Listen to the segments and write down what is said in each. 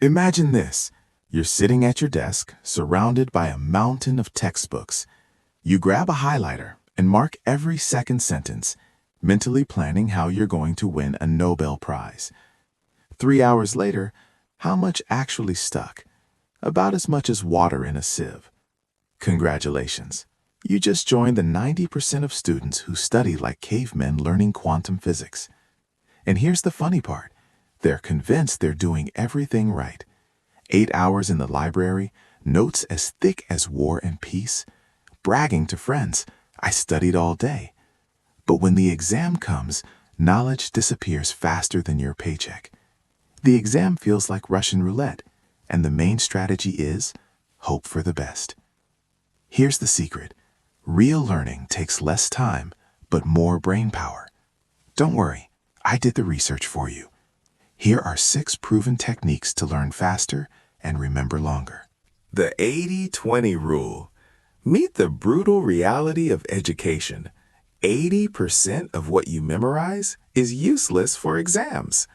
Imagine this. You're sitting at your desk, surrounded by a mountain of textbooks. You grab a highlighter and mark every second sentence, mentally planning how you're going to win a Nobel Prize. 3 hours later, how much actually stuck? About as much as water in a sieve. Congratulations. You just joined the 90% of students who study like cavemen learning quantum physics. And here's the funny part. They're convinced they're doing everything right. 8 hours in the library, notes as thick as War and Peace, bragging to friends, I studied all day. But when the exam comes, knowledge disappears faster than your paycheck. The exam feels like Russian roulette, and the main strategy is hope for the best. Here's the secret. Real learning takes less time, but more brain power. Don't worry, I did the research for you. Here are 6 proven techniques to learn faster and remember longer. The 80-20 rule. Meet the brutal reality of education. 80% of what you memorize is useless for exams.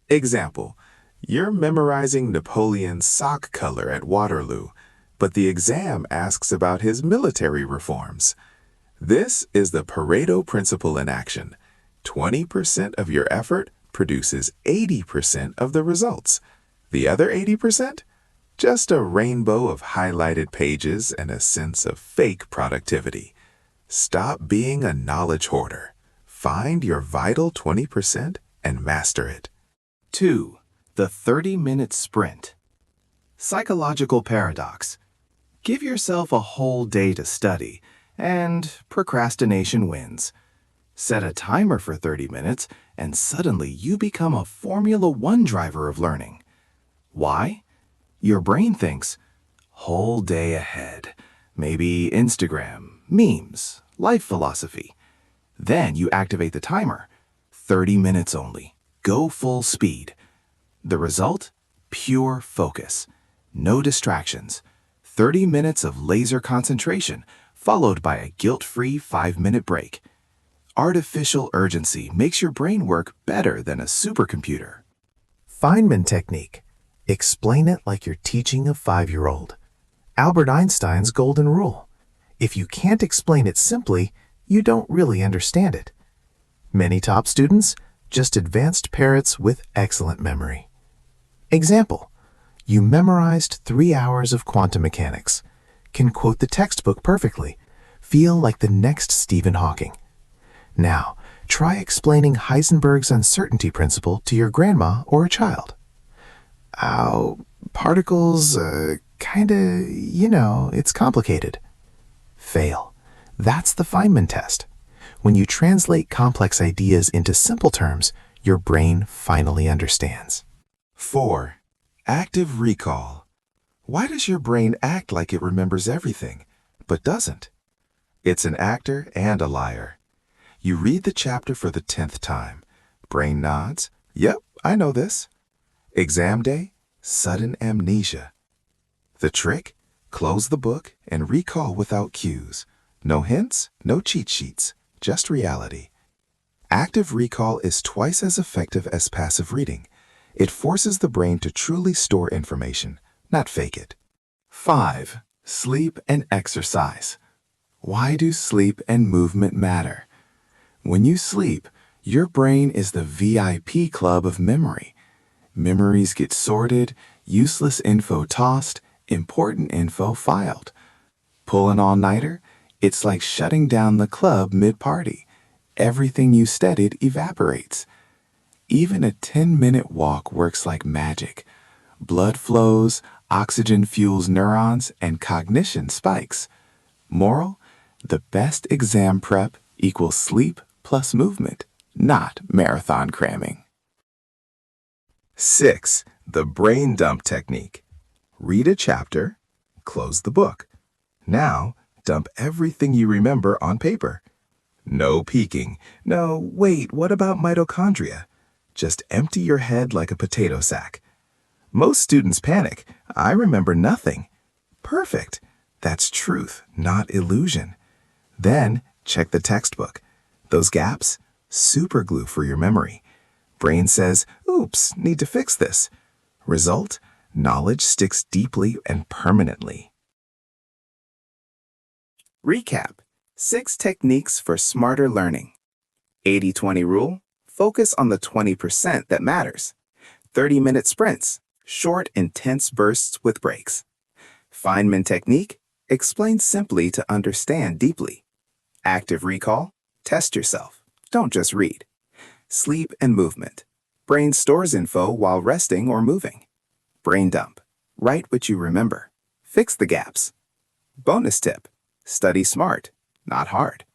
Example, you're memorizing Napoleon's sock color at Waterloo, but the exam asks about his military reforms. This is the Pareto principle in action. 20% of your effort produces 80% of the results. The other 80%? Just a rainbow of highlighted pages and a sense of fake productivity. Stop being a knowledge hoarder. Find your vital 20% and master it. 2. The 30-minute sprint. Psychological paradox. Give yourself a whole day to study, and procrastination wins. Set a timer for 30 minutes, and suddenly you become a Formula One driver of learning. Why? Your brain thinks, whole day ahead, maybe Instagram, memes, life philosophy. Then you activate the timer. 30 minutes only. Go full speed. The result? Pure focus. No distractions. 30 minutes of laser concentration, followed by a guilt-free 5-minute break. Artificial urgency makes your brain work better than a supercomputer. Feynman Technique. Explain it like you're teaching a 5-year-old. Albert Einstein's golden rule. If you can't explain it simply, you don't really understand it. Many top students, just advanced parrots with excellent memory. Example. You memorized 3 hours of quantum mechanics, can quote the textbook perfectly, feel like the next Stephen Hawking. Now, try explaining Heisenberg's uncertainty principle to your grandma or a child. Particles, it's complicated. Fail. That's the Feynman test. When you translate complex ideas into simple terms, your brain finally understands. 4. Active recall. Why does your brain act like it remembers everything, but doesn't? It's an actor and a liar. You read the chapter for the 10th time. Brain nods. Yep, I know this. Exam day, sudden amnesia. The trick? Close the book and recall without cues. No hints, no cheat sheets, just reality. Active recall is twice as effective as passive reading. It forces the brain to truly store information, not fake it. 5. Sleep and exercise. Why do sleep and movement matter? When you sleep, your brain is the VIP club of memory. Memories get sorted, useless info tossed, important info filed. Pull an all-nighter? It's like shutting down the club mid-party. Everything you studied evaporates. Even a 10-minute walk works like magic. Blood flows, oxygen fuels neurons, and cognition spikes. Moral? The best exam prep equals sleep plus movement, not marathon cramming. 6. The brain dump technique. Read a chapter, close the book. Now, dump everything you remember on paper. No peeking. No, wait, what about mitochondria? Just empty your head like a potato sack. Most students panic. I remember nothing. Perfect. That's truth, not illusion. Then, check the textbook. Those gaps? Super glue for your memory. Brain says, oops, need to fix this. Result? Knowledge sticks deeply and permanently. Recap. 6 techniques for smarter learning. 80-20 rule. Focus on the 20% that matters. 30-minute sprints. Short, intense bursts with breaks. Feynman Technique. Explain simply to understand deeply. Active recall. Test yourself. Don't just read. Sleep and movement. Brain stores info while resting or moving. Brain dump. Write what you remember. Fix the gaps. Bonus tip. Study smart, not hard.